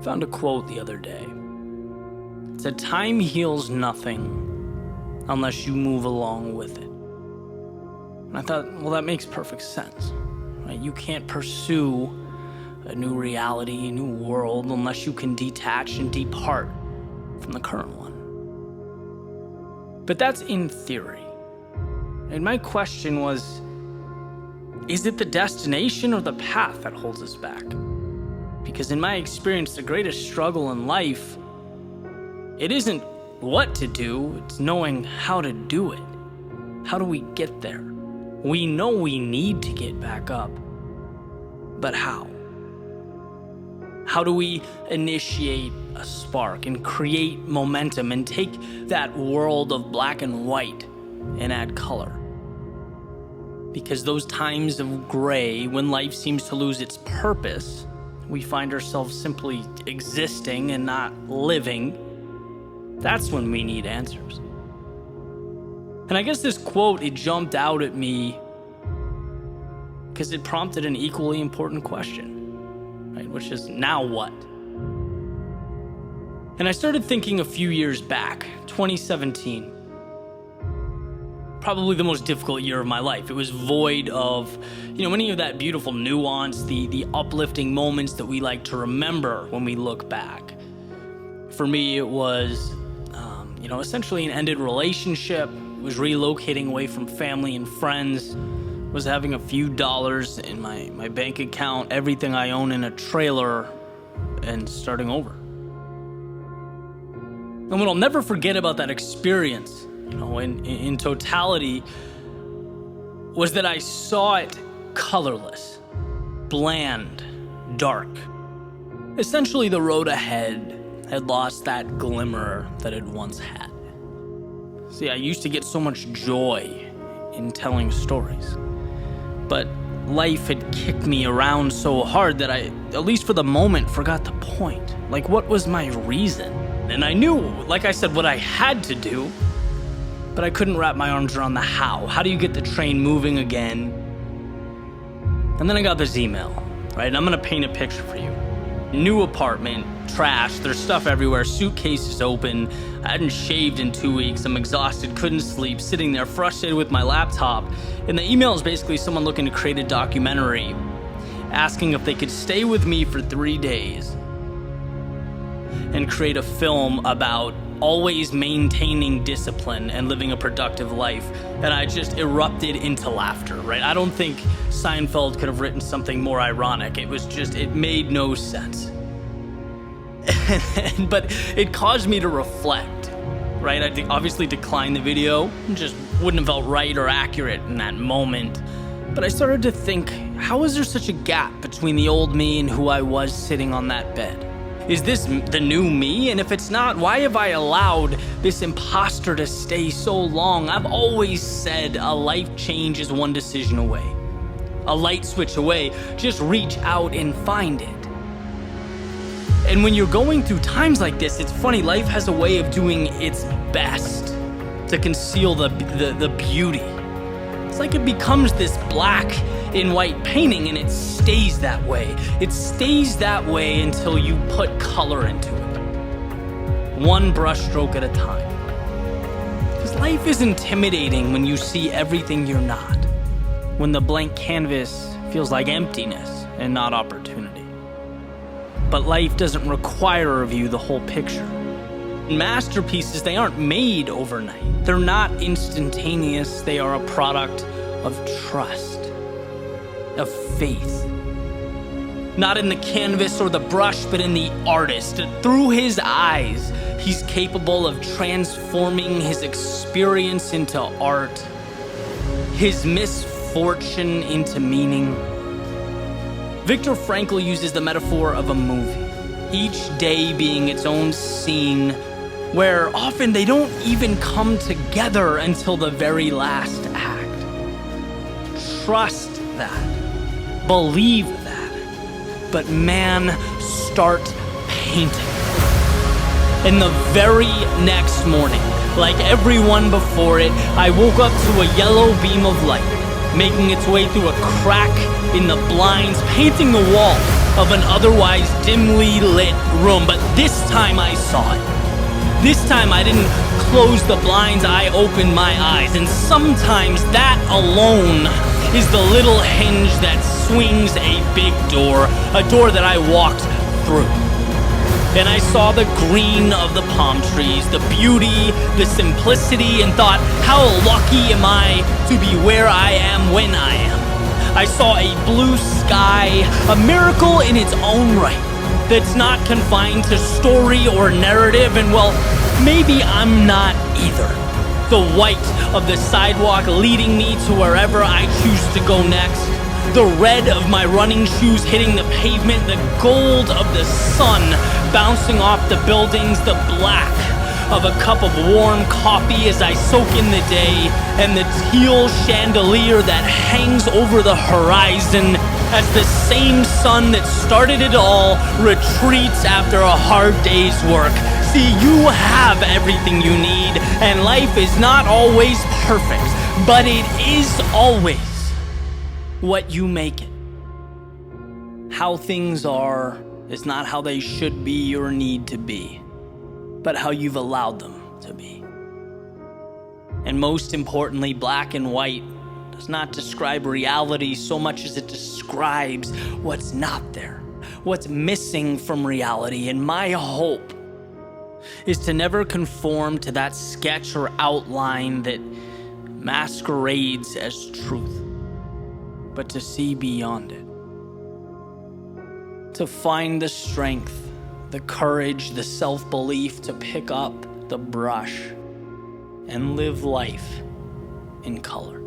Found a quote the other day. It said, "Time heals nothing unless you move along with it." And I thought, well, that makes perfect sense, right? You can't pursue a new reality, a new world, unless you can detach and depart from the current one. But that's in theory. And my question was, is it the destination or the path that holds us back? Because in my experience, the greatest struggle in life, it isn't what to do, it's knowing how to do it. How do we get there? We know we need to get back up, but how? How do we initiate a spark and create momentum and take that world of black and white and add color? Because those times of gray, when life seems to lose its purpose, we find ourselves simply existing and not living. That's when we need answers. And I guess this quote, it jumped out at me because it prompted an equally important question, right? Which is, now what? And I started thinking a few years back, 2017. Probably the most difficult year of my life. It was void of, any of that beautiful nuance, the uplifting moments that we like to remember when we look back. For me, it was, essentially an ended relationship. It was relocating away from family and friends. Was having a few dollars in my bank account, everything I own in a trailer, and starting over. And what I'll never forget about that experience, in totality, was that I saw it colorless, bland, dark. Essentially, the road ahead had lost that glimmer that it once had. See, I used to get so much joy in telling stories, but life had kicked me around so hard that I, at least for the moment, forgot the point. Like, what was my reason? And I knew, like I said, what I had to do, but I couldn't wrap my arms around the how. How do you get the train moving again? And then I got this email, right? And I'm gonna paint a picture for you. New apartment, trash, there's stuff everywhere, suitcases open. I hadn't shaved in 2 weeks. I'm exhausted, couldn't sleep, sitting there frustrated with my laptop. And the email is basically someone looking to create a documentary, asking if they could stay with me for 3 days and create a film about always maintaining discipline and living a productive life. And I just erupted into laughter, right? I don't think Seinfeld could have written something more ironic. It made no sense. But it caused me to reflect, right? I obviously declined the video. It just wouldn't have felt right or accurate in that moment. But I started to think, how is there such a gap between the old me and who I was sitting on that bed? Is this the new me? And if it's not, why have I allowed this imposter to stay so long? I've always said a life change is one decision away, a light switch away. Just reach out and find it. And when you're going through times like this, it's funny, life has a way of doing its best to conceal the beauty. It's like it becomes this black and white painting, and it stays that way. It stays that way until you put color into it, one brushstroke at a time. Because life is intimidating when you see everything you're not, when the blank canvas feels like emptiness and not opportunity. But life doesn't require of you the whole picture. Masterpieces, they aren't made overnight. They're not instantaneous. They are a product of trust, of faith. Not in the canvas or the brush, but in the artist. Through his eyes, he's capable of transforming his experience into art, his misfortune into meaning. Viktor Frankl uses the metaphor of a movie, each day being its own scene, where often they don't even come together until the very last act. Trust that. Believe that. But man, start painting. And the very next morning, like everyone before it, I woke up to a yellow beam of light, making its way through a crack in the blinds, painting the wall. of an otherwise dimly lit room, but this time I saw it. This time I didn't close the blinds, I opened my eyes. And sometimes that alone is the little hinge that swings a big door, a door that I walked through. And I saw the green of the palm trees, the beauty, the simplicity, and thought, how lucky am I to be where I am when I am. I saw a blue sky, a miracle in its own right, that's not confined to story or narrative, and well, maybe I'm not either. The white of the sidewalk leading me to wherever I choose to go next. The red of my running shoes hitting the pavement, the gold of the sun bouncing off the buildings, the black of a cup of warm coffee as I soak in the day, and the teal chandelier that hangs over the horizon as the same sun that started it all retreats after a hard day's work. See, you have everything you need, and life is not always perfect, but it is always what you make it. How things are is not how they should be or need to be, but how you've allowed them to be. And most importantly, black and white does not describe reality so much as it describes what's not there, what's missing from reality. And my hope is to never conform to that sketch or outline that masquerades as truth, but to see beyond it. To find the strength, the courage, the self-belief to pick up the brush and live life in color.